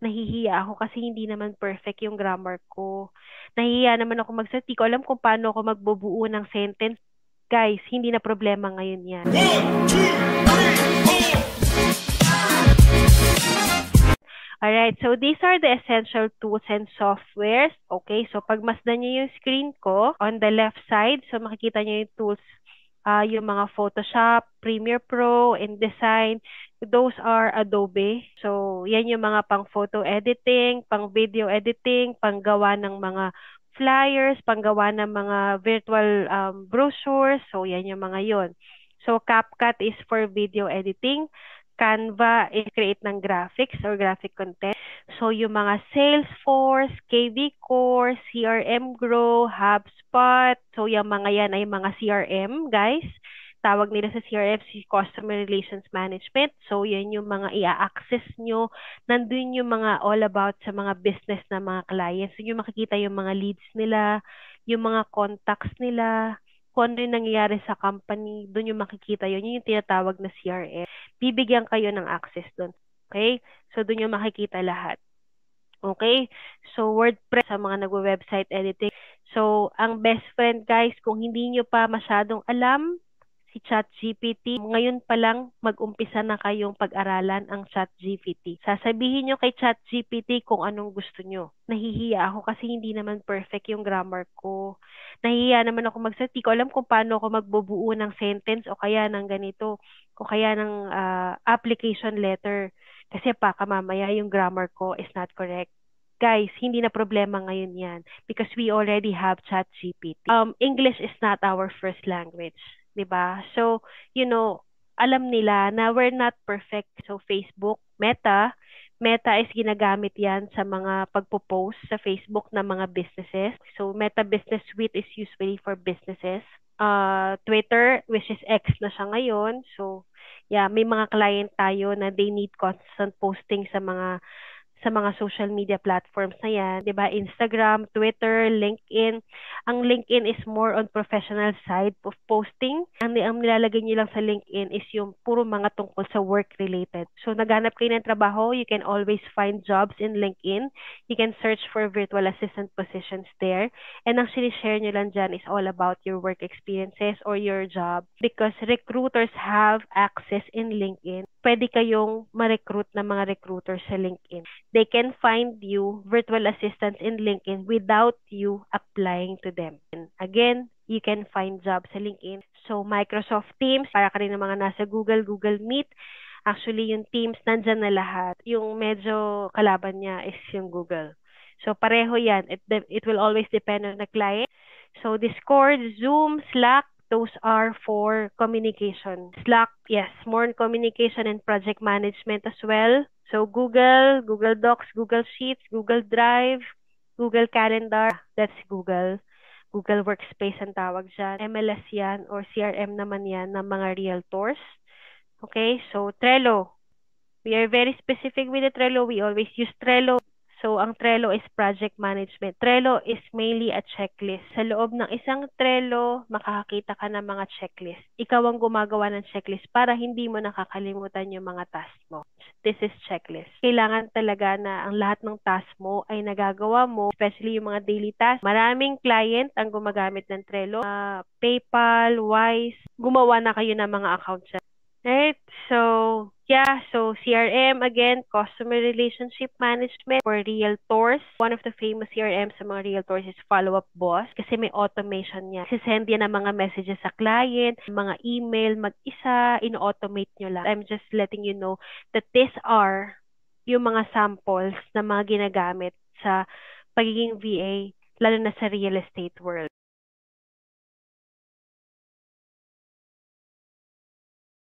nahihiya ako kasi hindi naman perfect yung grammar ko. Nahihiya naman ako magsalita. Di ko alam kung paano ako magbubuo ng sentence. Guys, hindi na problema ngayon yan. 1, 2, 3, 4. Alright, so these are the essential tools and softwares. Okay, so pagmasdan niyo yung screen ko, on the left side, so makikita niyo yung tools, yung mga Photoshop, Premiere Pro, InDesign. Those are Adobe. So, yan yung mga pang photo editing, pang video editing, panggawa ng mga flyers, panggawa ng mga virtual brochures. So, yan yung mga yon. So, CapCut is for video editing. Canva is create ng graphics or graphic content. So, yung mga Salesforce, KV Core, CRM Grow, HubSpot. So, yung mga yan ay mga CRM, guys. Tawag nila sa CRM si Customer Relations Management. So, yan yung mga i-access nyo. Nandun yung mga all about sa mga business na mga clients. So, yung makikita yung mga leads nila, yung mga contacts nila, kung ano yung nangyayari sa company, doon yung makikita yun. Yun yung tinatawag na CRM. Bibigyan kayo ng access doon. Okay? So, doon yung makikita lahat. Okay? So, WordPress sa mga nagwe-website editing. So, ang best friend guys, kung hindi nyo pa masyadong alam si ChatGPT, ngayon pa lang mag-umpisa na kayong pag-aralan ang ChatGPT. Sasabihin nyo kay ChatGPT kung anong gusto nyo. Nahihiya ako kasi hindi naman perfect yung grammar ko. Nahihiya naman ako magsalita. Di ko alam kung paano ako magbubuo ng sentence o kaya ng ganito, o kaya ng application letter. Kasi baka mamaya yung grammar ko is not correct. Guys, hindi na problema ngayon yan because we already have ChatGPT. English is not our first language, 'di ba? So, alam nila na we're not perfect. So, Facebook, Meta is ginagamit yan sa mga pagpo-post sa Facebook ng mga businesses. So, Meta Business Suite is usually for businesses. Twitter, which is X na siya ngayon. So, yeah, may mga client tayo na they need constant posting sa mga social media platforms na yan, 'di ba? Instagram, Twitter, LinkedIn. Ang LinkedIn is more on professional side of posting. Ang nilalagay niyo lang sa LinkedIn is yung puro mga tungkol sa work related. So naghanap kayo ng trabaho, you can always find jobs in LinkedIn. You can search for virtual assistant positions there. And ang sinishare niyo lang dyan is all about your work experiences or your job because recruiters have access in LinkedIn. Pwede kayong ma-recruit ng mga recruiters sa LinkedIn. They can find you virtual assistants in LinkedIn without you applying to them. And again, you can find jobs sa LinkedIn. So, Microsoft Teams, para ka rin ng mga nasa Google Meet. Actually, yung Teams, nandyan na lahat. Yung medyo kalaban niya is yung Google. So, pareho yan. It will always depend on the client. So, Discord, Zoom, Slack, those are for communication. Slack, yes, more on communication and project management as well. So Google Docs, Google Sheets, Google Drive, Google Calendar, that's Google. Google Workspace ang tawag dyan. MLS yan or CRM naman yan ng mga realtors. Okay, so Trello. We are very specific with the Trello. We always use Trello. So, ang Trello is project management. Trello is mainly a checklist. Sa loob ng isang Trello, makakakita ka ng mga checklist. Ikaw ang gumagawa ng checklist para hindi mo nakakalimutan yung mga task mo. This is checklist. Kailangan talaga na ang lahat ng task mo ay nagagawa mo, especially yung mga daily tasks. Maraming client ang gumagamit ng Trello. PayPal, Wise, gumawa na kayo ng mga accounts. Right? So, yeah. So, CRM, again, Customer Relationship Management for realtors. One of the famous CRM sa mga realtors is Follow Up Boss kasi may automation niya. Sisend yan ng mga messages sa client, mga email, mag-isa, in-automate nyo lang. I'm just letting you know that these are yung mga samples na mga ginagamit sa pagiging VA, lalo na sa real estate world.